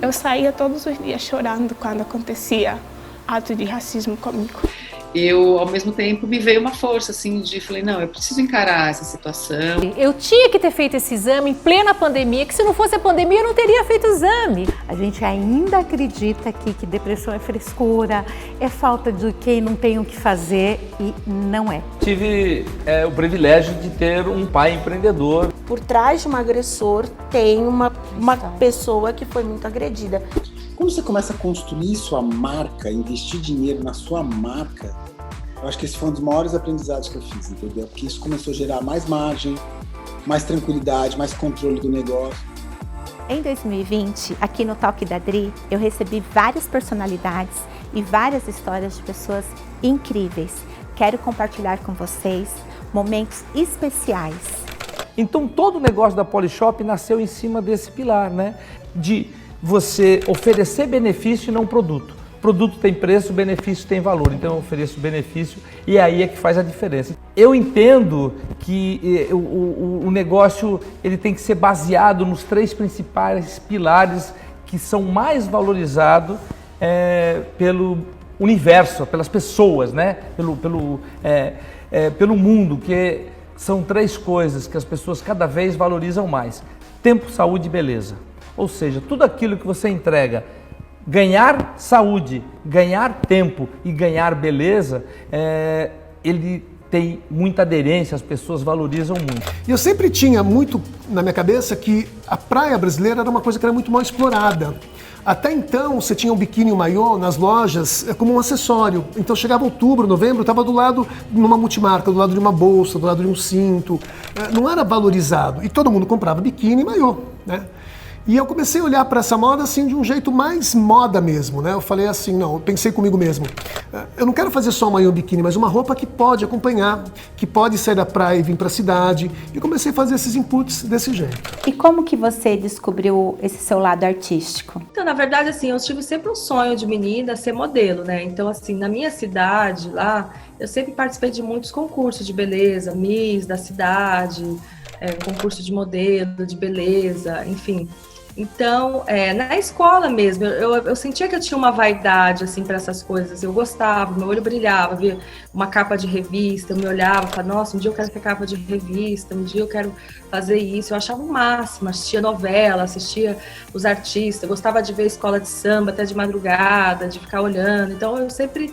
Eu saía todos os dias chorando quando acontecia ato de racismo comigo. Eu, ao mesmo tempo, me veio uma força, assim, falei, não, eu preciso encarar essa situação. Eu tinha que ter feito esse exame em plena pandemia, que se não fosse a pandemia eu não teria feito o exame. A gente ainda acredita aqui que depressão é frescura, é falta de quem não tem o que fazer, e não é. Tive o privilégio de ter um pai empreendedor. Por trás de um agressor tem uma pessoa que foi muito agredida. Quando você começa a construir sua marca, investir dinheiro na sua marca, eu acho que esse foi um dos maiores aprendizados que eu fiz, entendeu? Porque isso começou a gerar mais margem, mais tranquilidade, mais controle do negócio. Em 2020, aqui no Talk da Dri, eu recebi várias personalidades e várias histórias de pessoas incríveis. Quero compartilhar com vocês momentos especiais. Então todo o negócio da Polishop nasceu em cima desse pilar, né? De você oferecer benefício e não produto. Produto tem preço, benefício tem valor. Então eu ofereço benefício e aí é que faz a diferença. Eu entendo que o negócio ele tem que ser baseado nos 3 principais pilares que são mais valorizados pelo universo, pelas pessoas, né? Pelo mundo, que são 3 coisas que as pessoas cada vez valorizam mais: tempo, saúde e beleza. Ou seja, tudo aquilo que você entrega, ganhar saúde, ganhar tempo e ganhar beleza, ele tem muita aderência, as pessoas valorizam muito. E eu sempre tinha muito na minha cabeça que a praia brasileira era uma coisa que era muito mal explorada. Até então, você tinha um biquíni e um maiô nas lojas como um acessório. Então chegava outubro, novembro, estava do lado de uma multimarca, do lado de uma bolsa, do lado de um cinto. Não era valorizado. E todo mundo comprava biquíni e maiô, né? E eu comecei a olhar para essa moda assim de um jeito mais moda mesmo, né? Eu falei assim, não, eu pensei comigo mesmo, eu não quero fazer só um maiô biquíni, mas uma roupa que pode acompanhar, que pode sair da praia e vir para a cidade. E comecei a fazer esses inputs desse jeito. E como que você descobriu esse seu lado artístico? Então, na verdade, assim, eu tive sempre um sonho de menina ser modelo, né? Então, assim, na minha cidade, lá, eu sempre participei de muitos concursos de beleza, Miss da cidade, concurso de modelo, de beleza, enfim. Então, na escola mesmo, eu sentia que eu tinha uma vaidade, assim, para essas coisas. Eu gostava, meu olho brilhava, via uma capa de revista, eu me olhava e falava, nossa, um dia eu quero ter capa de revista, um dia eu quero fazer isso. Eu achava o máximo, assistia novela, assistia os artistas, gostava de ver escola de samba até de madrugada, de ficar olhando. Então, eu sempre...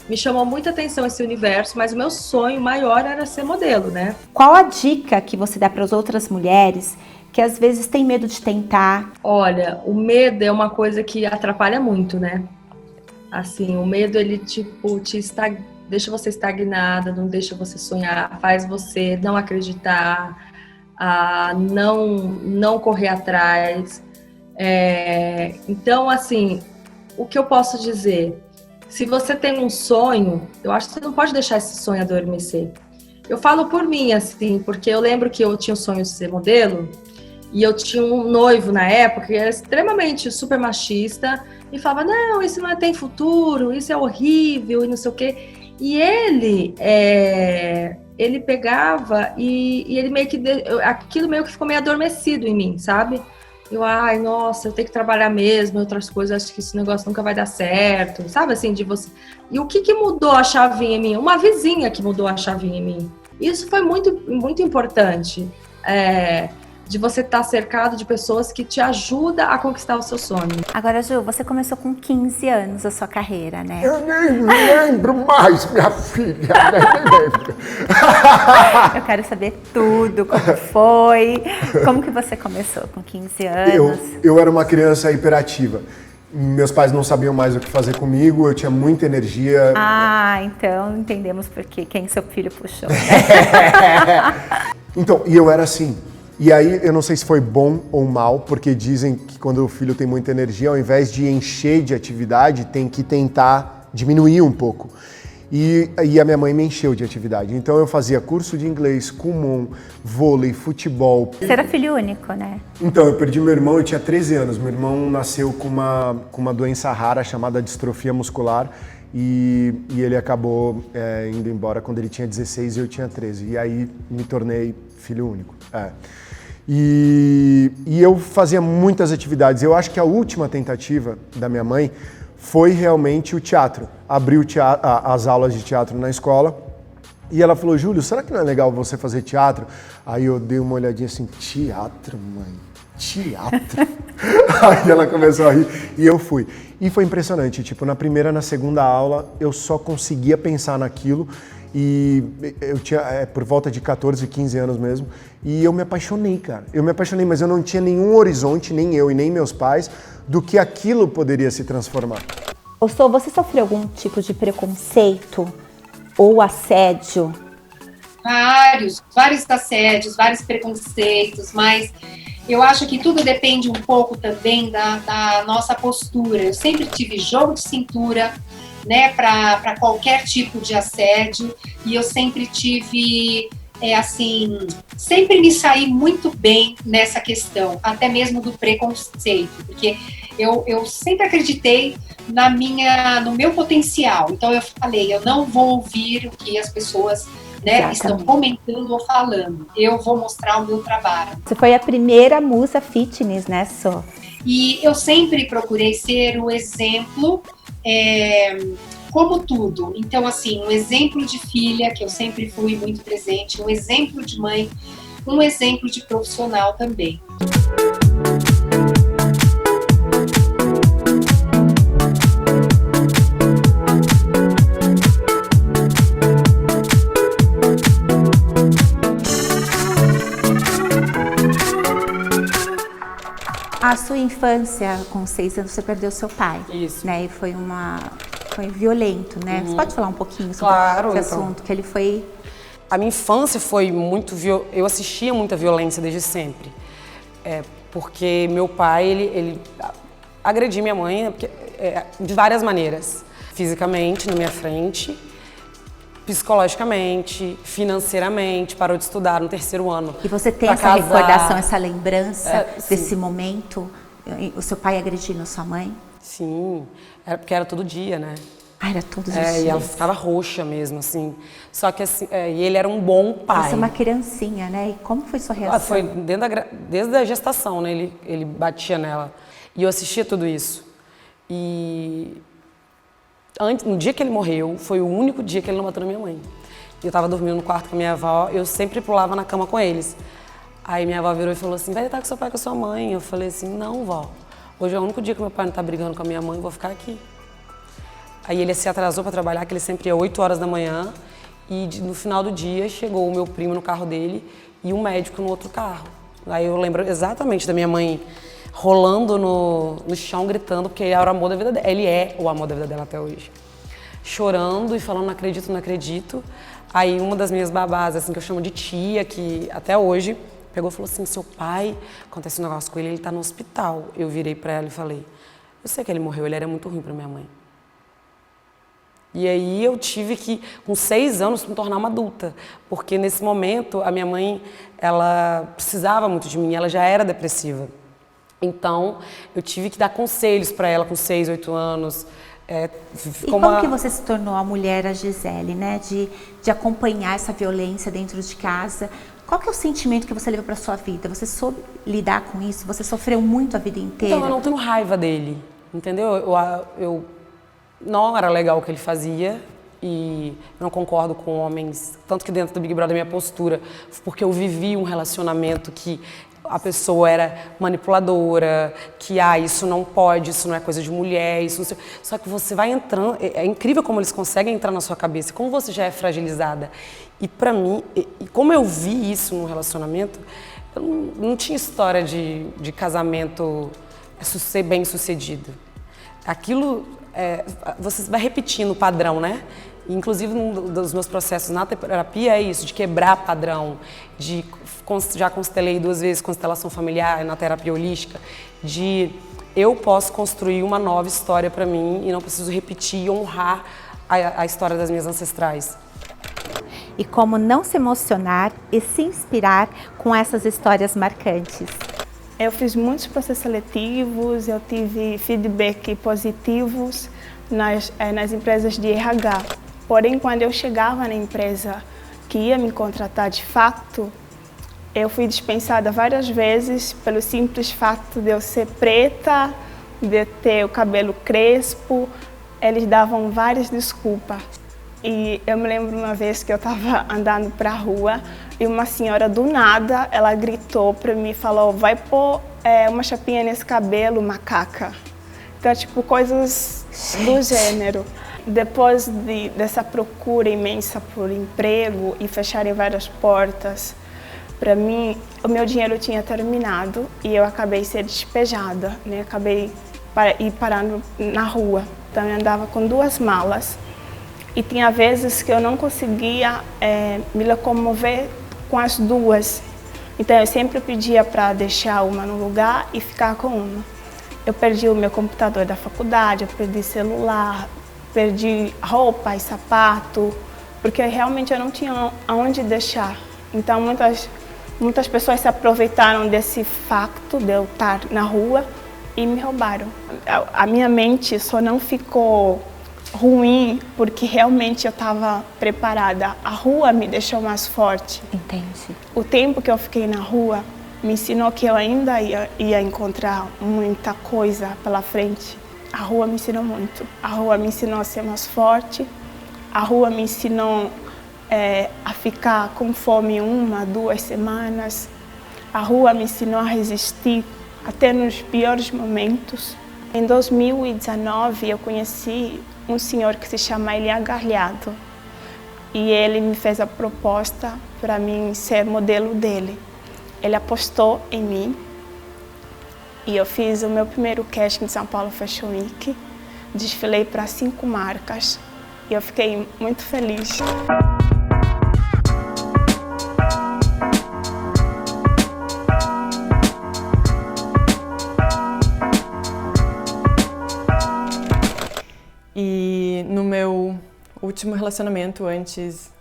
Me chamou muita atenção esse universo, mas o meu sonho maior era ser modelo, né? Qual a dica que você dá para as outras mulheres que às vezes têm medo de tentar? Olha, o medo é uma coisa que atrapalha muito, né? Assim, o medo, ele tipo, deixa você estagnada, não deixa você sonhar, faz você não acreditar, não correr atrás. Então, assim, o que eu posso dizer? Se você tem um sonho, eu acho que você não pode deixar esse sonho adormecer. Eu falo por mim, assim, porque eu lembro que eu tinha o sonho de ser modelo e eu tinha um noivo na época que era extremamente super machista e falava, não, isso não tem futuro, isso é horrível e não sei o quê. E ele pegava e ele meio que... aquilo meio que ficou meio adormecido em mim, sabe? Ai, nossa, eu tenho que trabalhar mesmo, outras coisas, acho que esse negócio nunca vai dar certo, sabe assim, de você... E o que mudou a chavinha em mim? Uma vizinha que mudou a chavinha em mim. Isso foi muito, muito importante, de você estar cercado de pessoas que te ajudam a conquistar o seu sonho. Agora, Ju, você começou com 15 anos a sua carreira, né? Eu nem lembro mais, minha filha, nem lembro. Eu quero saber tudo, como foi, como que você começou com 15 anos? Eu era uma criança hiperativa. Meus pais não sabiam mais o que fazer comigo, eu tinha muita energia. Ah, então entendemos por quem seu filho puxou. Né? Então, e eu era assim. E aí, eu não sei se foi bom ou mal, porque dizem que quando o filho tem muita energia, ao invés de encher de atividade, tem que tentar diminuir um pouco. E a minha mãe me encheu de atividade. Então eu fazia curso de inglês, Kumon, vôlei, futebol. Você era filho único, né? Então, eu perdi meu irmão, eu tinha 13 anos. Meu irmão nasceu com uma doença rara chamada distrofia muscular e ele acabou indo embora quando ele tinha 16 e eu tinha 13. E aí me tornei filho único. E eu fazia muitas atividades. Eu acho que a última tentativa da minha mãe foi realmente o teatro. Abriu as aulas de teatro na escola e ela falou, Júlio, será que não é legal você fazer teatro? Aí eu dei uma olhadinha assim, teatro, mãe? Teatro? Aí ela começou a rir e eu fui. E foi impressionante, tipo, na primeira, na segunda aula, eu só conseguia pensar naquilo e eu tinha por volta de 14, 15 anos mesmo, e eu me apaixonei, cara. Eu me apaixonei, mas eu não tinha nenhum horizonte, nem eu e nem meus pais, do que aquilo poderia se transformar. Ô, você sofreu algum tipo de preconceito ou assédio? Vários assédios, vários preconceitos, mas eu acho que tudo depende um pouco também da nossa postura. Eu sempre tive jogo de cintura, né, para qualquer tipo de assédio, e eu sempre tive, sempre me saí muito bem nessa questão, até mesmo do preconceito, porque eu sempre acreditei no meu potencial. Então eu falei, eu não vou ouvir o que as pessoas, né, estão comentando ou falando. Eu vou mostrar o meu trabalho. Você foi a primeira musa fitness, né, Sô? E eu sempre procurei ser o exemplo, como tudo. Então, assim, um exemplo de filha, que eu sempre fui muito presente, um exemplo de mãe, um exemplo de profissional também. A sua infância, com 6 anos, você perdeu seu pai. Isso. Né? E foi violento, né? Você pode falar um pouquinho sobre esse assunto? Que ele foi... A minha infância foi muito... Eu assistia muita violência desde sempre. Porque meu pai, ele agredia minha mãe de várias maneiras. Fisicamente, na minha frente, psicologicamente, financeiramente, parou de estudar no 3º ano. E você tem essa recordação, essa lembrança desse momento? O seu pai agredindo a sua mãe? Sim, porque era todo dia, né? Ah, era todos os dias? E ela ficava roxa mesmo, assim. Só que assim, e ele era um bom pai. Você é uma criancinha, né? E como foi sua reação? Foi desde a gestação, né? Ele batia nela. E eu assistia tudo isso. E no dia que ele morreu, foi o único dia que ele não bateu na minha mãe. Eu estava dormindo no quarto com a minha avó, eu sempre pulava na cama com eles. Aí minha avó virou e falou assim, vai deitar com seu pai e com a sua mãe. Eu falei assim, não, vó. Hoje é o único dia que meu pai não está brigando com a minha mãe, eu vou ficar aqui. Aí ele se atrasou para trabalhar, que ele sempre ia 8 horas da manhã. E no final do dia, chegou o meu primo no carro dele e um médico no outro carro. Aí eu lembro exatamente da minha mãe rolando no chão, gritando, porque era o amor da vida dela. Ele é o amor da vida dela até hoje. Chorando e falando, não acredito, não acredito. Aí uma das minhas babás, assim, que eu chamo de tia, que até hoje, pegou e falou assim, seu pai, acontece um negócio com ele tá no hospital. Eu virei pra ela e falei, eu sei que ele morreu, ele era muito ruim pra minha mãe. E aí eu tive que, com 6 anos, me tornar uma adulta. Porque nesse momento, a minha mãe, ela precisava muito de mim, ela já era depressiva. Então, eu tive que dar conselhos para ela com 6, 8 anos. E como que você se tornou a mulher, a Gisele, né? De acompanhar essa violência dentro de casa? Qual que é o sentimento que você levou para sua vida? Você soube lidar com isso? Você sofreu muito a vida inteira? Então, eu não tenho raiva dele, entendeu? Eu não era legal o que ele fazia e não concordo com homens, tanto que dentro do Big Brother minha postura, porque eu vivi um relacionamento que a pessoa era manipuladora, que isso não pode, isso não é coisa de mulher, isso não sei. Só que você vai entrando, é incrível como eles conseguem entrar na sua cabeça, como você já é fragilizada. E pra mim, como eu vi isso no relacionamento, eu não tinha história de casamento ser bem sucedido. Aquilo, você vai repetindo o padrão, né? Inclusive, um dos meus processos na terapia é isso, de quebrar padrão, já constelei 2 vezes constelação familiar na terapia holística, eu posso construir uma nova história para mim e não preciso repetir e honrar a história das minhas ancestrais. E como não se emocionar e se inspirar com essas histórias marcantes. Eu fiz muitos processos seletivos, eu tive feedback positivos nas empresas de RH. Porém, quando eu chegava na empresa que ia me contratar de fato, eu fui dispensada várias vezes pelo simples fato de eu ser preta, de ter o cabelo crespo. Eles davam várias desculpas. E eu me lembro uma vez que eu estava andando para a rua e uma senhora do nada, ela gritou para mim e falou: vai pôr uma chapinha nesse cabelo, macaca. Então, tipo, coisas do gênero. Depois dessa procura imensa por emprego e fecharem várias portas, para mim, o meu dinheiro tinha terminado e eu acabei sendo despejada, né? Acabei parando na rua. Então, eu andava com 2 malas. E tinha vezes que eu não conseguia me locomover com as 2. Então eu sempre pedia para deixar uma no lugar e ficar com uma. Eu perdi o meu computador da faculdade, eu perdi celular, perdi roupa e sapato, porque realmente eu não tinha aonde deixar. Então muitas pessoas se aproveitaram desse facto de eu estar na rua e me roubaram. A minha mente só não ficou ruim porque realmente eu estava preparada. A rua me deixou mais forte. Entendi. O tempo que eu fiquei na rua me ensinou que eu ainda ia encontrar muita coisa pela frente. A rua me ensinou muito. A rua me ensinou a ser mais forte. A rua me ensinou a ficar com fome 1, 2 semanas. A rua me ensinou a resistir até nos piores momentos. Em 2019 eu conheci um senhor que se chama Elia Garliado e ele me fez a proposta para mim ser modelo dele. Ele apostou em mim e eu fiz o meu primeiro casting em São Paulo Fashion Week, desfilei para 5 marcas e eu fiquei muito feliz. E no meu último relacionamento, antes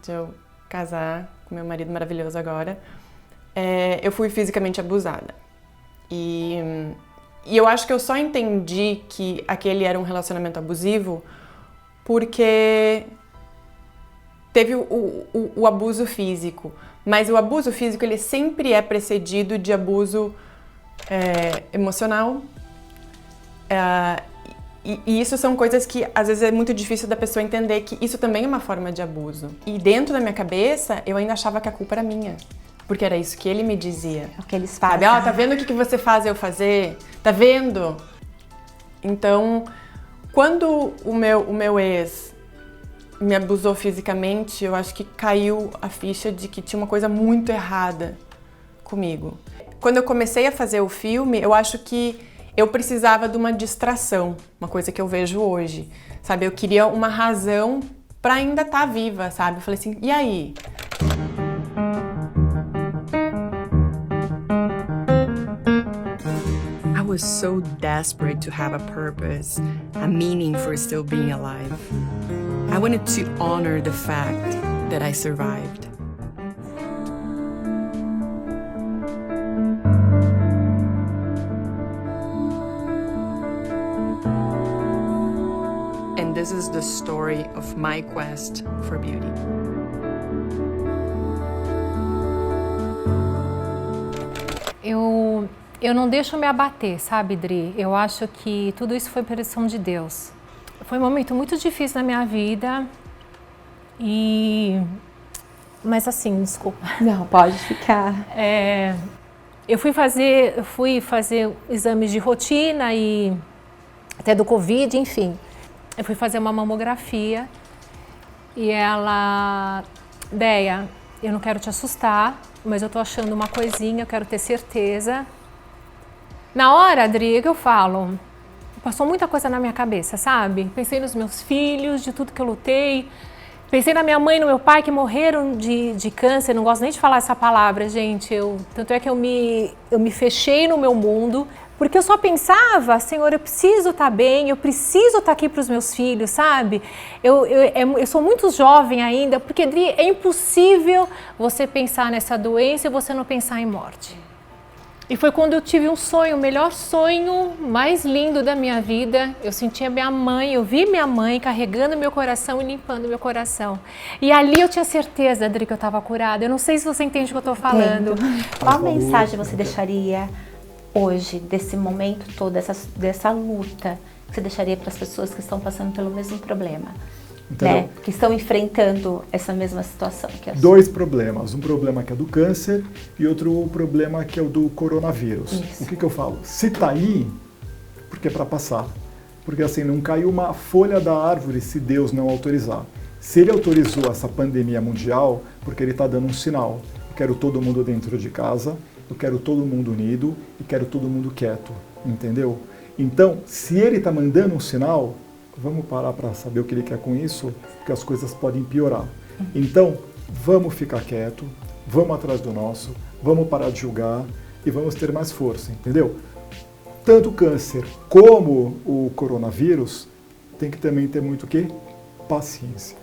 de eu casar com meu marido maravilhoso agora, eu fui fisicamente abusada. E eu acho que eu só entendi que aquele era um relacionamento abusivo porque teve o abuso físico. Mas o abuso físico, ele sempre é precedido de abuso emocional. E isso são coisas que, às vezes, é muito difícil da pessoa entender que isso também é uma forma de abuso. E dentro da minha cabeça, eu ainda achava que a culpa era minha. Porque era isso que ele me dizia. O que eles fazem. Sabe? Tá vendo o que você faz eu fazer? Tá vendo? Então, quando o meu ex me abusou fisicamente, eu acho que caiu a ficha de que tinha uma coisa muito errada comigo. Quando eu comecei a fazer o filme, eu acho que eu precisava de uma distração, uma coisa que eu vejo hoje, sabe? Eu queria uma razão para ainda estar viva, sabe? Eu falei assim, e aí? I was so desperate to have a purpose, a meaning for still being alive. I wanted to honor the fact that I survived. This is the story of my quest for beauty. Eu não deixo me abater, sabe, Dri? Eu acho que tudo isso foi pressão de Deus. Foi um momento muito difícil na minha vida mas assim, desculpa. Não, pode ficar. Eu fui fazer exames de rotina e até do Covid, enfim. Eu fui fazer uma mamografia e ela... Deia, eu não quero te assustar, mas eu tô achando uma coisinha, eu quero ter certeza. Na hora, Adri, que eu falo, passou muita coisa na minha cabeça, sabe? Pensei nos meus filhos, de tudo que eu lutei. Pensei na minha mãe e no meu pai que morreram de câncer, não gosto nem de falar essa palavra, gente. Tanto é que eu me fechei no meu mundo, porque eu só pensava, Senhor, eu preciso estar bem, eu preciso estar aqui para os meus filhos, sabe? Eu sou muito jovem ainda, porque é impossível você pensar nessa doença e você não pensar em morte. E foi quando eu tive um sonho, o melhor sonho, mais lindo da minha vida. Eu senti a minha mãe, eu vi minha mãe carregando meu coração e limpando meu coração. E ali eu tinha certeza, Adri, que eu estava curada. Eu não sei se você entende o que eu estou falando. Qual mensagem você deixaria hoje, desse momento todo, dessa luta, que você deixaria para as pessoas que estão passando pelo mesmo problema? Né? Que estão enfrentando essa mesma situação que é dois problemas, um problema que é do câncer e outro problema que é o do coronavírus. Isso. O que eu falo? Se tá aí, porque é para passar. Porque assim, não caiu uma folha da árvore se Deus não autorizar. Se ele autorizou essa pandemia mundial, porque ele está dando um sinal. Eu quero todo mundo dentro de casa, eu quero todo mundo unido e quero todo mundo quieto, entendeu? Então, se ele está mandando um sinal, vamos parar para saber o que ele quer com isso, porque as coisas podem piorar. Então, vamos ficar quieto, vamos atrás do nosso, vamos parar de julgar e vamos ter mais força, entendeu? Tanto o câncer como o coronavírus tem que também ter muito o quê? Paciência.